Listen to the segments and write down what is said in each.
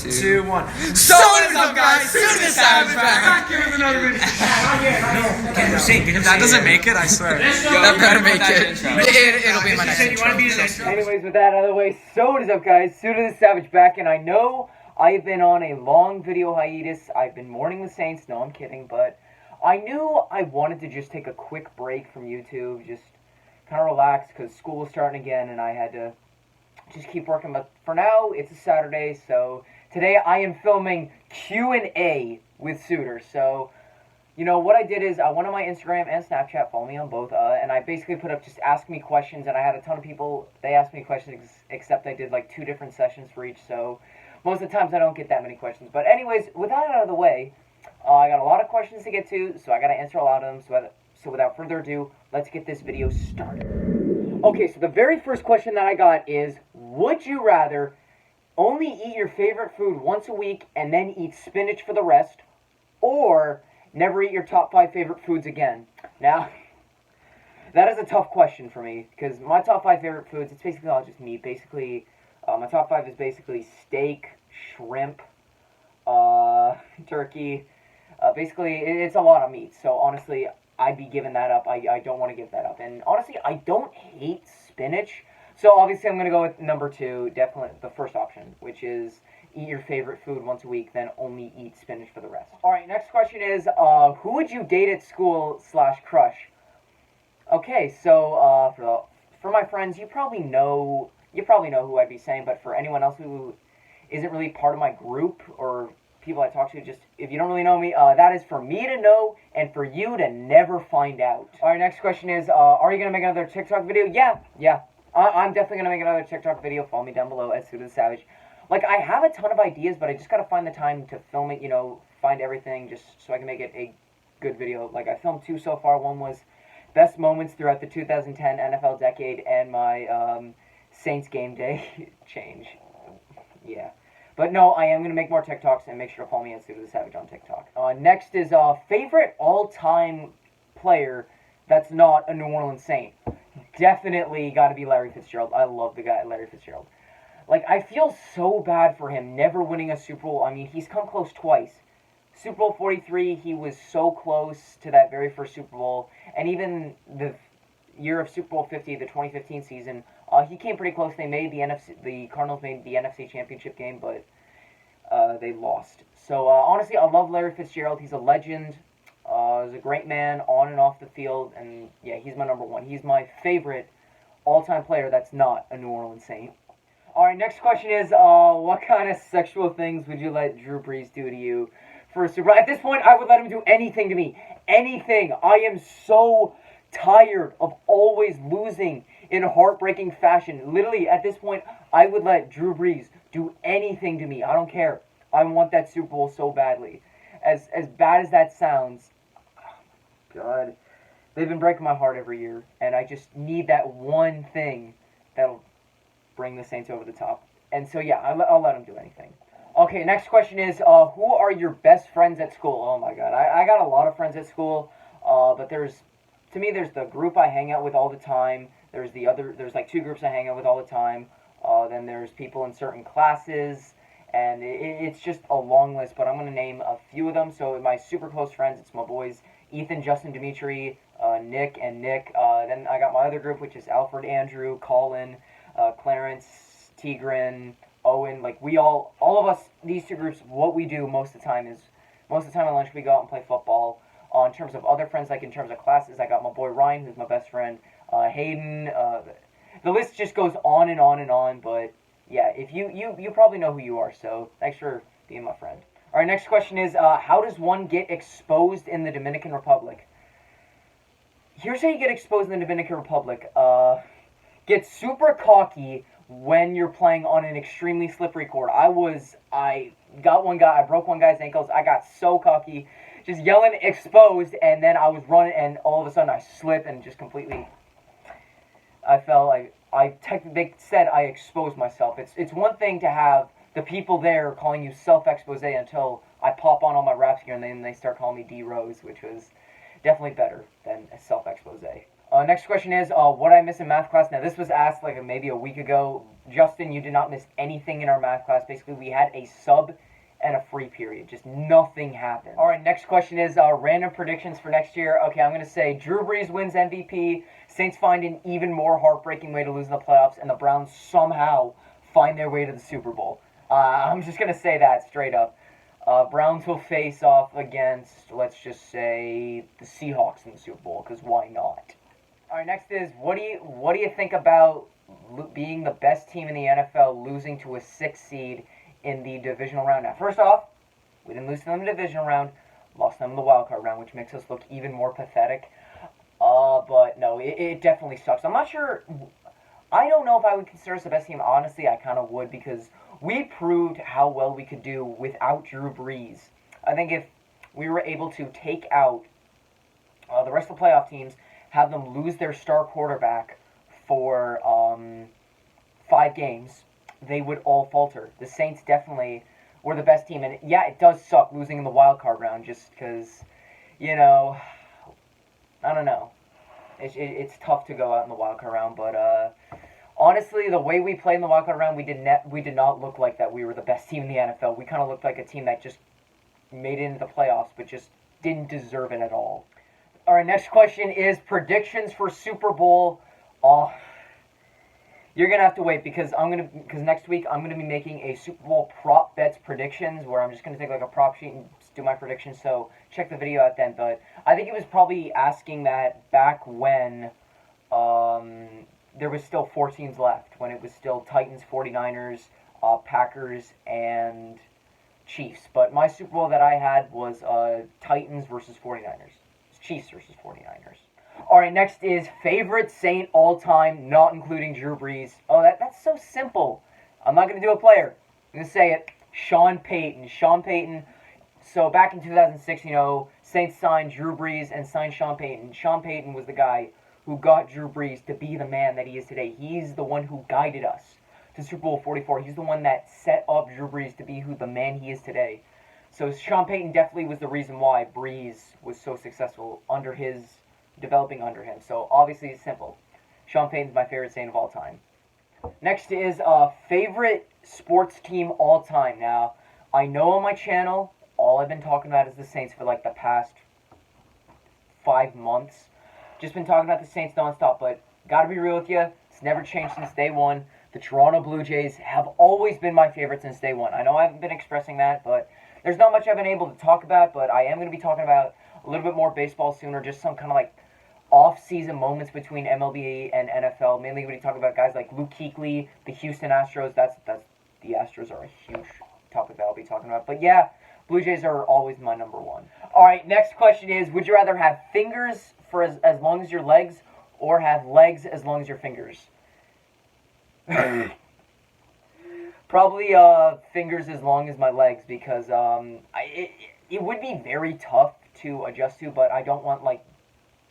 2, 1. So what is up, guys? Souter The Savage back here with another video. That doesn't make it, I swear. That better make it. It'll be my next intro. Anyways, with that out of the way, so what is up, guys? Souter The Savage back, and I know I've been on a long video hiatus. I've been mourning the Saints. No, I'm kidding, but I knew I wanted to just take a quick break from YouTube, just kind of relax, because school was starting again, and I had to just keep working. But for now, it's a Saturday, so today I am filming Q&A with Souter. So, you know, what I did is I went on my Instagram and Snapchat, follow me on both, and I basically put up just ask me questions, and I had a ton of people, they asked me questions, except I did like 2 different sessions for each, so most of the times I don't get that many questions. But anyways, with that out of the way, I got a lot of questions to get to, so I got to answer a lot of them, so without further ado, let's get this video started. Okay, so the very first question that I got is, would you rather only eat your favorite food once a week and then eat spinach for the rest, or never eat your top 5 favorite foods again? Now, that is a tough question for me, because my top 5 favorite foods, it's basically all just meat. Basically, my top 5 is basically steak, shrimp, turkey. Basically, it's a lot of meat, so honestly, I'd be giving that up. I don't want to give that up. And honestly, I don't hate spinach, so obviously I'm going to go with number 2, definitely the first option, which is eat your favorite food once a week, then only eat spinach for the rest. Alright, next question is, who would you date at school / crush? Okay, so, for my friends, you probably know who I'd be saying, but for anyone else who isn't really part of my group, or people I talk to, just, if you don't really know me, that is for me to know, and for you to never find out. Alright, next question is, are you going to make another TikTok video? Yeah. I'm definitely going to make another TikTok video. Follow me down below at Souter The Savage. Like, I have a ton of ideas, but I just gotta find the time to film it, you know, find everything, just so I can make it a good video. Like, I filmed 2 so far. One was best moments throughout the 2010 NFL decade, and my, Saints game day change. Yeah. But no, I am gonna make more TikToks, and make sure to follow me at Souter The Savage on TikTok. Next is, favorite all-time player that's not a New Orleans Saint. Definitely gotta be Larry Fitzgerald. I love the guy, Larry Fitzgerald. Like, I feel so bad for him never winning a Super Bowl. I mean, he's come close twice. Super Bowl 43, he was so close to that very first Super Bowl. And even the year of Super Bowl 50, the 2015 season, he came pretty close. The Cardinals made the NFC Championship game, but they lost. So, honestly, I love Larry Fitzgerald. He's a legend. He's a great man on and off the field. And, yeah, he's my number 1. He's my favorite all-time player that's not a New Orleans Saint. Alright, next question is, what kind of sexual things would you let Drew Brees do to you for a Super Bowl? At this point, I would let him do anything to me. Anything. I am so tired of always losing in heartbreaking fashion. Literally, at this point, I would let Drew Brees do anything to me. I don't care. I want that Super Bowl so badly. As bad as that sounds, oh my God, they've been breaking my heart every year, and I just need that one thing that'll bring the Saints over the top. And so, yeah, I'll let him do anything. Okay, next question is, who are your best friends at school? Oh, my God. I got a lot of friends at school, but there's the group I hang out with all the time. There's like 2 groups I hang out with all the time. Then there's people in certain classes, and it's just a long list, but I'm going to name a few of them. So, my super close friends, it's my boys, Ethan, Justin, Dimitri, Nick, and Nick. Then I got my other group, which is Alfred, Andrew, Colin, Clarence, Tigran, Owen. Like, all of us, these 2 groups, what we do most of the time at lunch we go out and play football. In terms of other friends, like in terms of classes, I got my boy Ryan, who's my best friend, Hayden. The list just goes on and on and on, but yeah, if you probably know who you are, so thanks for being my friend. Alright, next question is, how does one get exposed in the Dominican Republic? Here's how you get exposed in the Dominican Republic. Get super cocky when you're playing on an extremely slippery court. I broke one guy's ankles. I got so cocky, just yelling exposed, and then I was running, and all of a sudden I slipped and just completely, I fell. They said I exposed myself. It's one thing to have the people there calling you self-expose until I pop on all my raps gear, and then they start calling me D-Rose, which was definitely better than a self-expose. Next question is, what did I miss in math class? Now, this was asked like maybe a week ago. Justin, you did not miss anything in our math class. Basically, we had a sub and a free period. Just nothing happened. All right, next question is random predictions for next year. Okay, I'm going to say Drew Brees wins MVP, Saints find an even more heartbreaking way to lose in the playoffs, and the Browns somehow find their way to the Super Bowl. I'm just going to say that straight up. Browns will face off against, let's just say, the Seahawks in the Super Bowl, because why not? All right, next is, what do you think about being the best team in the NFL losing to a 6th seed in the divisional round? Now, first off, we didn't lose to them in the divisional round, lost them in the wild card round, which makes us look even more pathetic. But no, it definitely sucks. I'm not sure. I don't know if I would consider us the best team. Honestly, I kind of would, because we proved how well we could do without Drew Brees. I think if we were able to take out the rest of the playoff teams, have them lose their star quarterback for 5 games, they would all falter. The Saints definitely were the best team. And yeah, it does suck losing in the wild card round just because, I don't know. It's tough to go out in the wild card round, but honestly, the way we played in the wild card round, we did not look like that we were the best team in the NFL. We kind of looked like a team that just made it into the playoffs, but just didn't deserve it at all. All right, next question is predictions for Super Bowl. You're gonna have to wait because next week I'm gonna be making a Super Bowl prop bets predictions where I'm just gonna take like a prop sheet and just do my predictions. So check the video out then. But I think it was probably asking that back when there was still 4 teams left, when it was still Titans, 49ers, Packers, and Chiefs. But my Super Bowl that I had was Titans versus 49ers. Chiefs versus 49ers. All right, next is favorite Saint all time, not including Drew Brees. Oh, that's so simple. I'm not going to do a player. I'm going to say it. Sean Payton. Sean Payton. So back in 2006, Saints signed Drew Brees and signed Sean Payton. Sean Payton was the guy who got Drew Brees to be the man that he is today. He's the one who guided us to Super Bowl 44. He's the one that set up Drew Brees to be the man he is today. So Sean Payton definitely was the reason why Brees was so successful developing under him. So obviously it's simple. Sean Payton's my favorite Saint of all time. Next is favorite sports team all time. Now, I know on my channel, all I've been talking about is the Saints for like the past 5 months. Just been talking about the Saints nonstop, but gotta be real with you, it's never changed since day one. The Toronto Blue Jays have always been my favorite since day one. I know I haven't been expressing that, but there's not much I've been able to talk about, but I am going to be talking about a little bit more baseball soon, or just some kind of like off-season moments between MLB and NFL. Mainly when you talk about guys like Luke Kuechly, the Houston Astros. That's the Astros are a huge topic that I'll be talking about. But yeah, Blue Jays are always my number one. All right, next question is, would you rather have fingers for as long as your legs, or have legs as long as your fingers? Probably fingers as long as my legs, because it would be very tough to adjust to, but I don't want like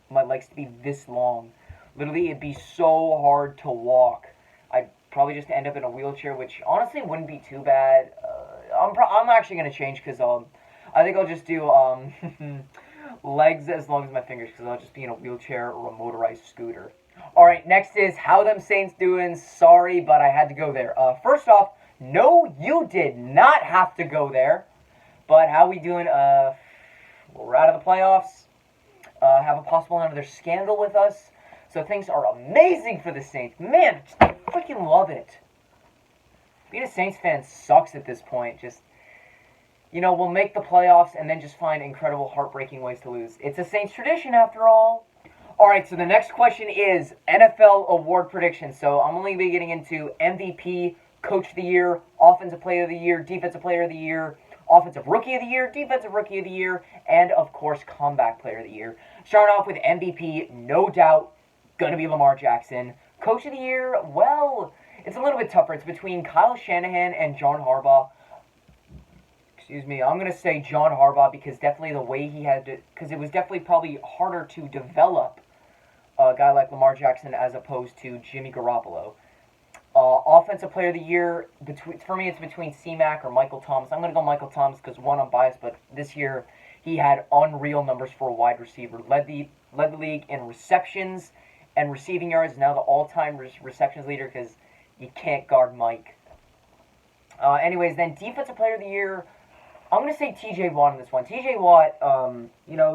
my legs to be this long. Literally, it'd be so hard to walk. I'd probably just end up in a wheelchair, which honestly wouldn't be too bad. I'm actually gonna change, because I think I'll just do legs as long as my fingers, because I'll just be in a wheelchair or a motorized scooter. All right, next is how them Saints doing. Sorry, but I had to go there. First off, no, you did not have to go there. But how we doing? We're out of the playoffs. Have a possible another scandal with us. So things are amazing for the Saints. Man, I freaking love it. Being a Saints fan sucks at this point. Just, we'll make the playoffs and then just find incredible, heartbreaking ways to lose. It's a Saints tradition after all. All right, so the next question is NFL award predictions. So I'm only going to be getting into MVP, Coach of the Year, Offensive Player of the Year, Defensive Player of the Year, Offensive Rookie of the Year, Defensive Rookie of the Year, and, of course, Comeback Player of the Year. Starting off with MVP, no doubt, going to be Lamar Jackson. Coach of the Year, well, it's a little bit tougher. It's between Kyle Shanahan and John Harbaugh. I'm going to say John Harbaugh, because definitely the way he had to, because it was definitely probably harder to develop a guy like Lamar Jackson as opposed to Jimmy Garoppolo. Offensive Player of the Year, for me it's between C-Mac or Michael Thomas. I'm going to go Michael Thomas because, one, I'm biased, but this year he had unreal numbers for a wide receiver. Led led the league in receptions and receiving yards. Now the all-time receptions leader because you can't guard Mike. Anyways, then Defensive Player of the Year, I'm going to say T.J. Watt on this one. T.J. Watt,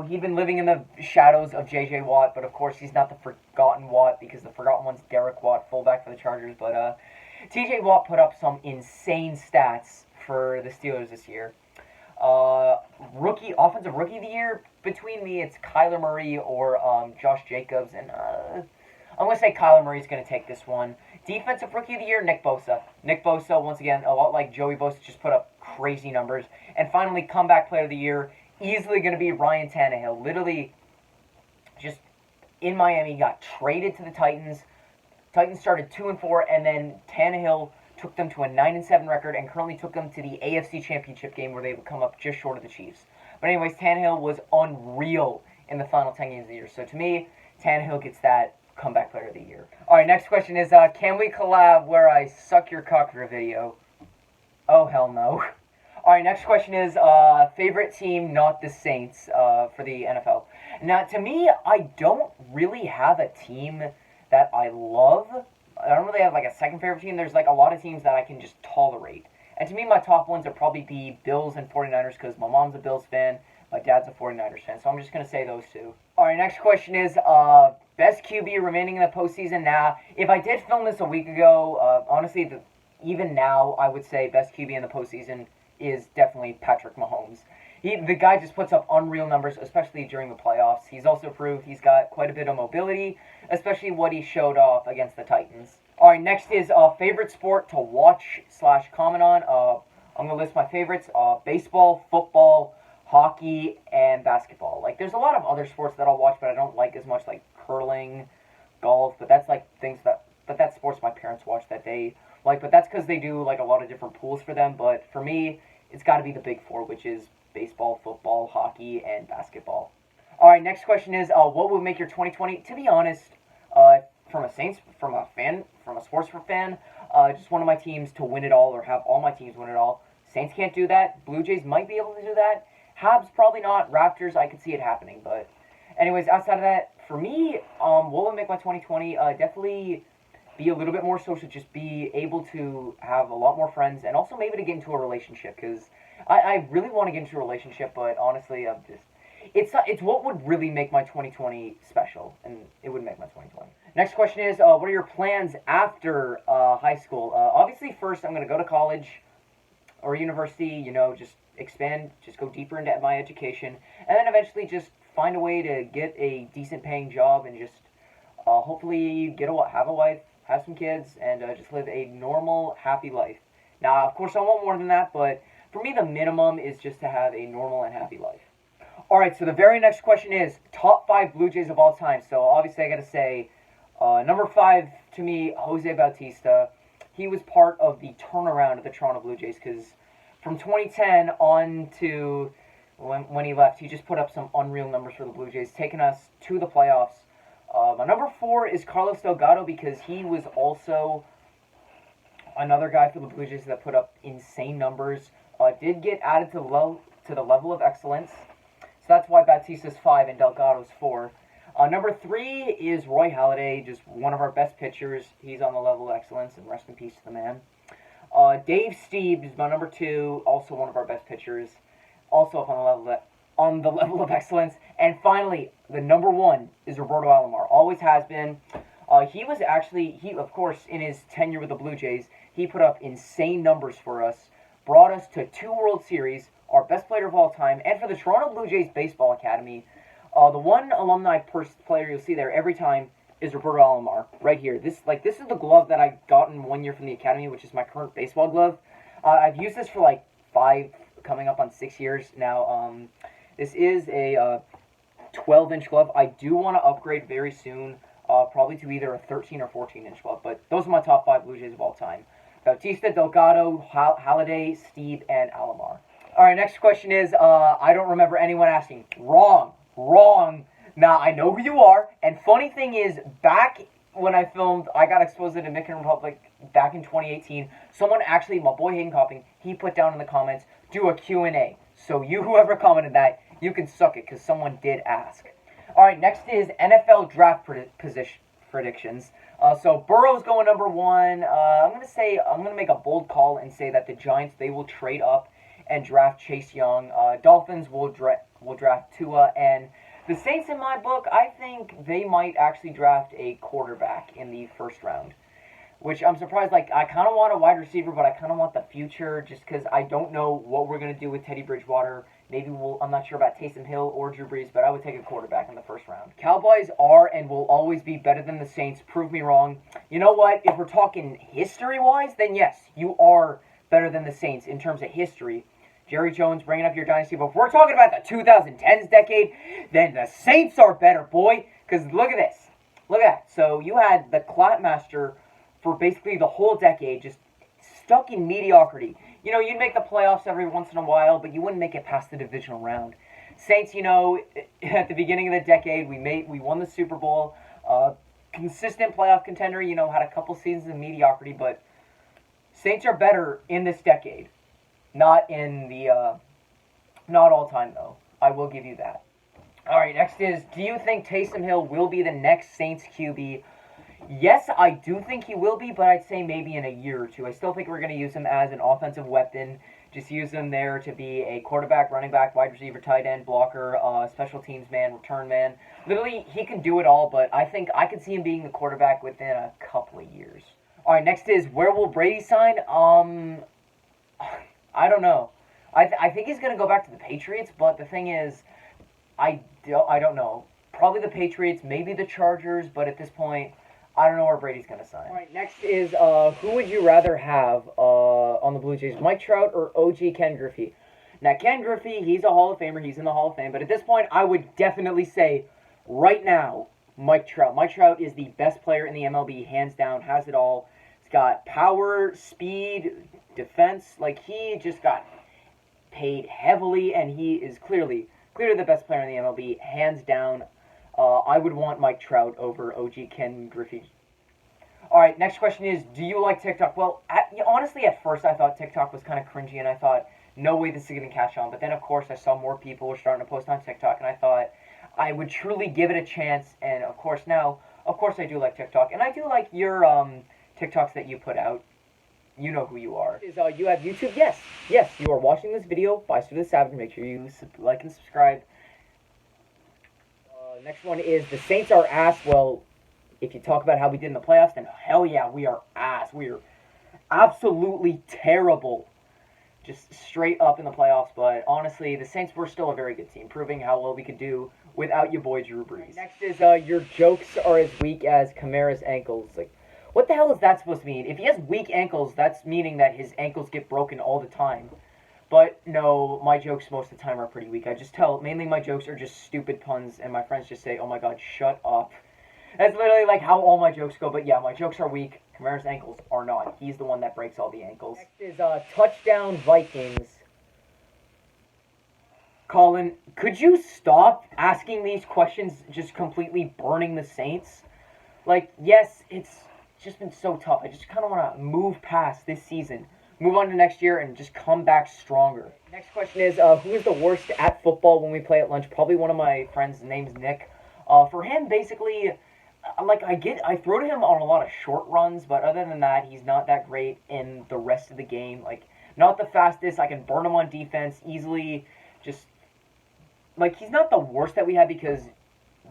he'd been living in the shadows of J.J. Watt, but of course he's not the forgotten Watt because the forgotten one's Derek Watt, fullback for the Chargers. But T.J. Watt put up some insane stats for the Steelers this year. Offensive Rookie of the Year, between me, it's Kyler Murray or Josh Jacobs, and I'm going to say Kyler Murray's going to take this one. Defensive Rookie of the Year, Nick Bosa. Nick Bosa, once again, a lot like Joey Bosa, just put up crazy numbers. And finally, Comeback Player of the Year, easily going to be Ryan Tannehill. Literally, just in Miami, got traded to the Titans. Titans started 2-4, and then Tannehill took them to a 9-7 record and currently took them to the AFC Championship game where they would come up just short of the Chiefs. But anyways, Tannehill was unreal in the final 10 games of the year. So to me, Tannehill gets that Comeback Player of the Year. Alright, next question is, can we collab where I suck your cock for a video? Oh, hell no. Alright, next question is, favorite team, not the Saints, for the NFL. Now, to me, I don't really have a team that I love. I don't really have, like, a second favorite team. There's, like, a lot of teams that I can just tolerate. And to me, my top ones would probably be Bills and 49ers because my mom's a Bills fan, my dad's a 49ers fan. So I'm just going to say those two. Alright, next question is, best QB remaining in the postseason. Now, if I did film this a week ago, honestly, even now, I would say best QB in the postseason is definitely Patrick Mahomes. The guy just puts up unreal numbers, especially during the playoffs. He's also proved he's got quite a bit of mobility, especially what he showed off against the Titans. Alright, next is favorite sport to watch/comment on. I'm going to list my favorites. Baseball, football, hockey, and basketball. Like, there's a lot of other sports that I'll watch, but I don't like as much, like curling, golf, but that's like that's sports my parents watch that they like, but that's because they do like a lot of different pools for them. But for me, it's got to be the big four, which is baseball, football, hockey, and basketball. Alright, next question is, what would make your 2020? To be honest, from a sports fan, just one of my teams to win it all, or have all my teams win it all. Saints can't do that. Blue Jays might be able to do that. Habs probably not. Raptors, I could see it happening. But anyways, outside of that, for me, what would make my 2020? Definitely be a little bit more social. Just be able to have a lot more friends, and also maybe to get into a relationship. Because I really want to get into a relationship, but honestly, it's what would really make my 2020 special, and it would make my 2020. Next question is, what are your plans after high school? Obviously, first, I'm going to go to college or university, just expand, just go deeper into my education, and then eventually just find a way to get a decent paying job and just hopefully have a wife, have some kids, and just live a normal, happy life. Now, of course, I want more than that, but for me, the minimum is just to have a normal and happy life. Alright, so the very next question is, top 5 Blue Jays of all time. So, obviously, I gotta say, number 5, to me, Jose Bautista. He was part of the turnaround of the Toronto Blue Jays, because from 2010 on to when he left, he just put up some unreal numbers for the Blue Jays, taking us to the playoffs. My number 4 is Carlos Delgado, because he was also another guy for the Blue Jays that put up insane numbers. Did get added to the level of excellence. So that's why Bautista's 5 and Delgado's 4. Number 3 is Roy Halladay, just one of our best pitchers. He's on the level of excellence, and rest in peace to the man. Dave Stieb is my number 2, also one of our best pitchers, also up on the level of excellence. And finally, the number 1 is Roberto Alomar. Always has been. He of course, in his tenure with the Blue Jays, he put up insane numbers for us, brought us to 2 World Series, our best player of all time, and for the Toronto Blue Jays Baseball Academy, the one alumni player you'll see there every time is Roberto Alomar, right here. This is the glove that I got in 1 year from the Academy, which is my current baseball glove. I've used this for like 5, coming up on 6 years now. This is a 12-inch glove. I do want to upgrade very soon, probably to either a 13 or 14-inch glove, but those are my top 5 Blue Jays of all time. Bautista, Delgado, Halladay, Stieb, and Alomar. Alright, next question is, I don't remember anyone asking. Wrong. Now, I know who you are, and funny thing is, back when I filmed I Got Exposed to the Dominican Republic back in 2018, someone actually, my boy Hayden Copping, he put down in the comments, do a Q&A. So you, whoever commented that, you can suck it, because someone did ask. All right, next is NFL draft predictions. So Burrow's going number one. I'm gonna make a bold call and say that the Giants, they will trade up and draft Chase Young. Dolphins will draft Tua, and the Saints, in my book, I think they might actually draft a quarterback in the first round. Which I'm surprised, like, I kind of want a wide receiver, but I kind of want the future, just because I don't know what we're going to do with Teddy Bridgewater. I'm not sure about Taysom Hill or Drew Brees, but I would take a quarterback in the first round. Cowboys are and will always be better than the Saints. Prove me wrong. You know what? If we're talking history-wise, then yes, you are better than the Saints in terms of history. Jerry Jones bringing up your dynasty. But if we're talking about the 2010s decade, then the Saints are better, boy. Because look at this. Look at that. So you had the Clapmaster for basically the whole decade, just stuck in mediocrity. You know, you'd make the playoffs every once in a while, but you wouldn't make it past the divisional round. Saints, you know, at the beginning of the decade, we won the Super Bowl. Consistent playoff contender, you know, had a couple seasons of mediocrity, but Saints are better in this decade. Not in the, not all time, though. I will give you that. All right, next is, do you think Taysom Hill will be the next Saints QB? Yes, I do think he will be, but I'd say maybe in a year or two. I still think we're going to use him as an offensive weapon. Just use him there to be a quarterback, running back, wide receiver, tight end, blocker, special teams man, return man. Literally, he can do it all, but I think I could see him being the quarterback within a couple of years. All right, next is, where will Brady sign? I don't know. I think he's going to go back to the Patriots, but the thing is, I don't know. Probably the Patriots, maybe the Chargers, but at this point, I don't know where Brady's going to sign. All right, next is, who would you rather have on the Blue Jays, Mike Trout or OG Ken Griffey? Now, Ken Griffey, he's a Hall of Famer. He's in the Hall of Fame. But at this point, I would definitely say, right now, Mike Trout. Mike Trout is the best player in the MLB, hands down, has it all. He's got power, speed, defense. Like, he just got paid heavily, and he is clearly the best player in the MLB, hands down. I would want Mike Trout over OG Ken Griffey. All right, next question is, do you like TikTok? Well, honestly, at first I thought TikTok was kind of cringy, and I thought, no way this is going to catch on. But then, of course, I saw more people were starting to post on TikTok, and I thought I would truly give it a chance. And, of course, now, I do like TikTok. And I do like your TikToks that you put out. You know who you are. You have YouTube? Yes. Yes, you are watching this video by Souter The Savage. Make sure you like and subscribe. Next one is, the Saints are ass. Well, if you talk about how we did in the playoffs, then hell yeah, we are ass. We are absolutely terrible. Just straight up in the playoffs. But honestly, the Saints were still a very good team, proving how well we could do without your boy Drew Brees. Next is, your jokes are as weak as Kamara's ankles. Like, what the hell is that supposed to mean? If he has weak ankles, that's meaning that his ankles get broken all the time. But no, my jokes most of the time are pretty weak. I just mainly my jokes are just stupid puns, and my friends just say, oh my god, shut up. That's literally like how all my jokes go, but yeah, my jokes are weak. Kamara's ankles are not. He's the one that breaks all the ankles. Next is, touchdown Vikings. Colin, could you stop asking these questions, just completely burning the Saints? Like, yes, it's just been so tough. I just kind of want to move past this season. Move on to next year and just come back stronger. Next question is, who is the worst at football when we play at lunch? Probably one of my friends. His name's Nick. For him, basically, like, I throw to him on a lot of short runs, but other than that, he's not that great in the rest of the game. Like, not the fastest. I can burn him on defense easily. Just, like, he's not the worst that we had, because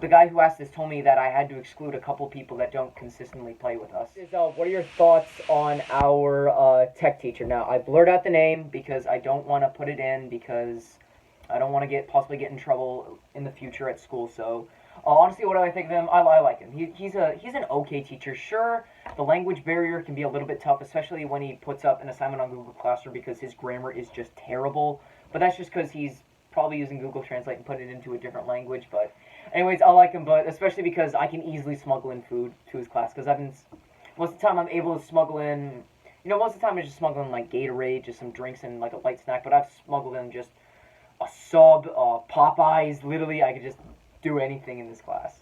the guy who asked this told me that I had to exclude a couple people that don't consistently play with us. What are your thoughts on our tech teacher? Now, I blurred out the name because I don't want to put it in, because I don't want to possibly get in trouble in the future at school. So, honestly, what do I think of him? I like him. He's an okay teacher. Sure, the language barrier can be a little bit tough, especially when he puts up an assignment on Google Classroom, because his grammar is just terrible. But that's just because he's probably using Google Translate and put it into a different language. But anyways, I like him, but especially because I can easily smuggle in food to his class, because most of the time I'm able to smuggle in, most of the time I just smuggle in like Gatorade, just some drinks and like a light snack, but I've smuggled in just a sub, Popeyes. Literally, I could just do anything in this class.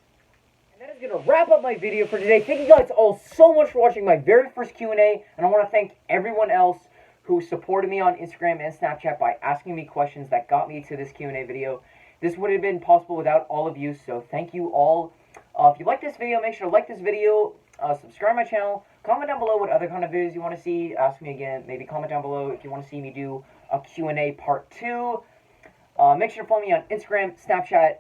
And that is going to wrap up my video for today. Thank you guys all so much for watching my very first Q&A, and I want to thank everyone else who supported me on Instagram and Snapchat by asking me questions that got me to this Q&A video. This wouldn't have been possible without all of you, so thank you all. If you like this video, make sure to like this video, subscribe to my channel, comment down below what other kind of videos you want to see, ask me again, maybe comment down below if you want to see me do a Q&A part 2. Make sure to follow me on Instagram, Snapchat,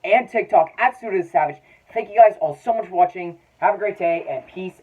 and TikTok at Souter The Savage. Thank you guys all so much for watching. Have a great day, and peace